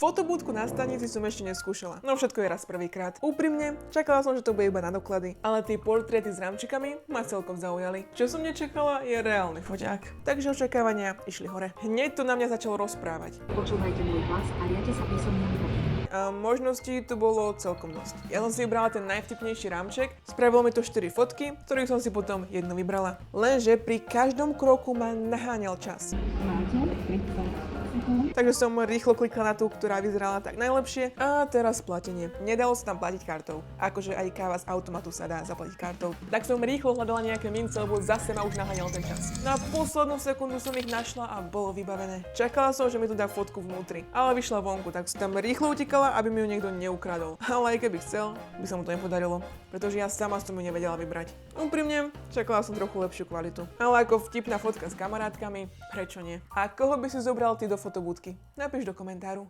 Fotobúdku na stanici som ešte neskúšala, no všetko je raz prvýkrát. Úprimne, čakala som, že to bude iba na doklady, ale tie portréty s rámčikami ma celkom zaujali. Čo som nečakala, je reálny foťák. Takže očakávania išli hore. Hneď to na mňa začalo rozprávať. Počúvajte môj hlas a riadte sa písomnými pokynmi. A možností tu bolo celkom dosť. Ja som si vybrala ten najvtipnejší rámček, spravilo mi to 4 fotky, ktorých som si potom jednu vybrala. Lenže pri každom kroku ma naháňal čas. Máte 30 sekúnd. Takže som rýchlo klikla na tú, ktorá vyzerala tak najlepšie. A teraz platenie. Nedalo sa tam platiť kartou. Akože aj káva z automatu sa dá zaplatiť kartou. Tak som rýchlo hľadala nejaké mince, lebo zase ma už naháňal ten čas. Na poslednú sekundu som ich našla a bolo vybavené. Čakala som, že mi tu dá fotku vnútri, ale vyšla vonku, tak som tam rýchlo utekala, aby mi ju niekto neukradol. Ale aj keby chcel, by sa mu to nepodarilo, pretože ja sama som ju nevedela vybrať. Úprimne, čakala som trochu lepšiu kvalitu. Ale ako vtipná fotka s kamarátkami, prečo nie? A koho by si zobral ty do fotobúdky? Napíš do komentáru.